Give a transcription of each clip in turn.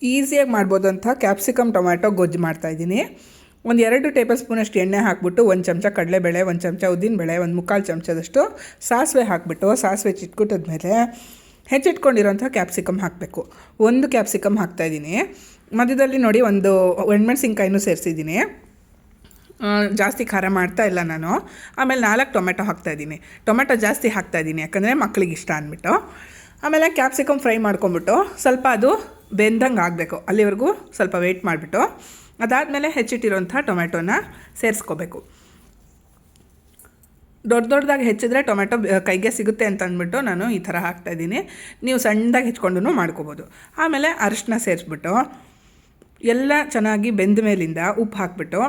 ಈಸಿಯಾಗಿ ಮಾಡ್ಬೋದಂಥ capsicum tomato ಗೊಜ್ಜು ಮಾಡ್ತಾಯಿದ್ದೀನಿ. ಒಂದು 2 ಟೇಬಲ್ ಸ್ಪೂನಷ್ಟು ಎಣ್ಣೆ ಹಾಕ್ಬಿಟ್ಟು 1 ಚಮಚ ಕಡಲೆಬೇಳೆ, 1 ಚಮಚ ಉದ್ದಿನಬೇಳೆ, 1/4 ಚಮಚದಷ್ಟು ಸಾಸಿವೆ ಹಾಕಿಬಿಟ್ಟು ಸಾಸಿವೆ ಚಿಟ್ಕಿಟ್ಟಿದ್ಮೇಲೆ ಹೆಚ್ಚಿಟ್ಕೊಂಡಿರೋಂಥ ಕ್ಯಾಪ್ಸಿಕಮ್ ಹಾಕಬೇಕು. 1 ಕ್ಯಾಪ್ಸಿಕಮ್ ಹಾಕ್ತಾಯಿದ್ದೀನಿ. ಮಧ್ಯದಲ್ಲಿ ನೋಡಿ ಒಂದು ಒಣಮೆಣಸಿನ್ಕಾಯಿನೂ ಸೇರಿಸಿದ್ದೀನಿ. ಜಾಸ್ತಿ ಖಾರ ಮಾಡ್ತಾ ಇಲ್ಲ ನಾನು. ಆಮೇಲೆ 4 ಟೊಮೆಟೊ ಹಾಕ್ತಾಯಿದ್ದೀನಿ. ಟೊಮೆಟೊ ಜಾಸ್ತಿ ಹಾಕ್ತಾಯಿದ್ದೀನಿ ಯಾಕಂದರೆ ಮಕ್ಳಿಗೆ ಇಷ್ಟ ಅಂದ್ಬಿಟ್ಟು. ಆಮೇಲೆ ಕ್ಯಾಪ್ಸಿಕಮ್ ಫ್ರೈ ಮಾಡ್ಕೊಂಬಿಟ್ಟು ಸ್ವಲ್ಪ ಅದು ಬೆಂದಂಗೆ ಆಗಬೇಕು, ಅಲ್ಲಿವರೆಗೂ ಸ್ವಲ್ಪ ವೆಯ್ಟ್ ಮಾಡಿಬಿಟ್ಟು ಅದಾದಮೇಲೆ ಹೆಚ್ಚಿಟ್ಟಿರೋಂಥ ಟೊಮೆಟೊನ ಸೇರಿಸ್ಕೋಬೇಕು. ದೊಡ್ಡದಾಗಿ ಹೆಚ್ಚಿದ್ರೆ ಟೊಮೆಟೊ ಕೈಗೆ ಸಿಗುತ್ತೆ ಅಂತ ಅಂದ್ಬಿಟ್ಟು ನಾನು ಈ ಥರ ಹಾಕ್ತಾಯಿದ್ದೀನಿ. ನೀವು ಸಣ್ಣದಾಗಿ ಹೆಚ್ಕೊಂಡು ಮಾಡ್ಕೋಬೋದು. ಆಮೇಲೆ ಅರಿಶಿನ ಸೇರಿಸ್ಬಿಟ್ಟು ಎಲ್ಲ ಚೆನ್ನಾಗಿ ಬೆಂದ ಮೇಲಿಂದ ಉಪ್ಪು ಹಾಕ್ಬಿಟ್ಟು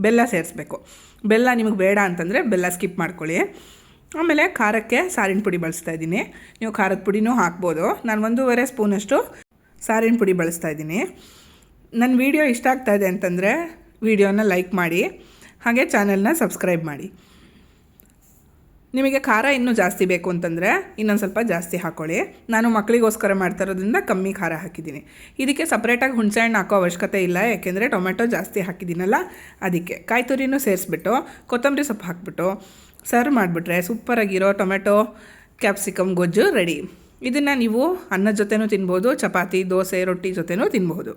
ಬೆಲ್ಲ ಸೇರಿಸ್ಬೇಕು. ಬೆಲ್ಲ ನಿಮಗೆ ಬೇಡ ಅಂತಂದರೆ ಬೆಲ್ಲ ಸ್ಕಿಪ್ ಮಾಡ್ಕೊಳ್ಳಿ. ಆಮೇಲೆ ಖಾರಕ್ಕೆ ಸಾರಿನ ಪುಡಿ ಬಳಸ್ತಾಯಿದ್ದೀನಿ. ನೀವು ಖಾರದ ಪುಡಿನೂ ಹಾಕ್ಬೋದು. ನಾನು 1.5 ಸ್ಪೂನಷ್ಟು ಸಾರಿನ ಪುಡಿ ಬಳಸ್ತಾಯಿದ್ದೀನಿ. ನನ್ನ ವಿಡಿಯೋ ಇಷ್ಟ ಆಗ್ತಾಯಿದೆ ಅಂತಂದರೆ ವಿಡಿಯೋನ ಲೈಕ್ ಮಾಡಿ, ಹಾಗೆ ಚಾನೆಲ್ನ ಸಬ್ಸ್ಕ್ರೈಬ್ ಮಾಡಿ. ನಿಮಗೆ ಖಾರ ಇನ್ನೂ ಜಾಸ್ತಿ ಬೇಕು ಅಂತಂದರೆ ಇನ್ನೊಂದು ಸ್ವಲ್ಪ ಜಾಸ್ತಿ ಹಾಕ್ಕೊಳ್ಳಿ. ನಾನು ಮಕ್ಕಳಿಗೋಸ್ಕರ ಮಾಡ್ತಾ ಇರೋದ್ರಿಂದ ಕಮ್ಮಿ ಖಾರ ಹಾಕಿದ್ದೀನಿ. ಇದಕ್ಕೆ ಸಪ್ರೇಟಾಗಿ ಹುಣಸೆಹಣ್ಣು ಹಾಕೋ ಅವಶ್ಯಕತೆ ಇಲ್ಲ, ಯಾಕೆಂದರೆ ಟೊಮೆಟೊ ಜಾಸ್ತಿ ಹಾಕಿದ್ದೀನಲ್ಲ ಅದಕ್ಕೆ. ಕಾಯಿ ತುರಿನೂ ಸೇರಿಸ್ಬಿಟ್ಟು ಕೊತ್ತಂಬರಿ ಸೊಪ್ಪು ಹಾಕ್ಬಿಟ್ಟು ಸರ್ವ್ ಮಾಡಿಬಿಟ್ರೆ ಸೂಪರಾಗಿರೋ ಟೊಮೆಟೊ ಕ್ಯಾಪ್ಸಿಕಮ್ ಗೊಜ್ಜು ರೆಡಿ. ಇದನ್ನು ನೀವು ಅನ್ನದ ಜೊತೆನೂ ತಿನ್ಬೋದು, ಚಪಾತಿ, ದೋಸೆ, ರೊಟ್ಟಿ ಜೊತೆನೂ ತಿನ್ಬೋದು.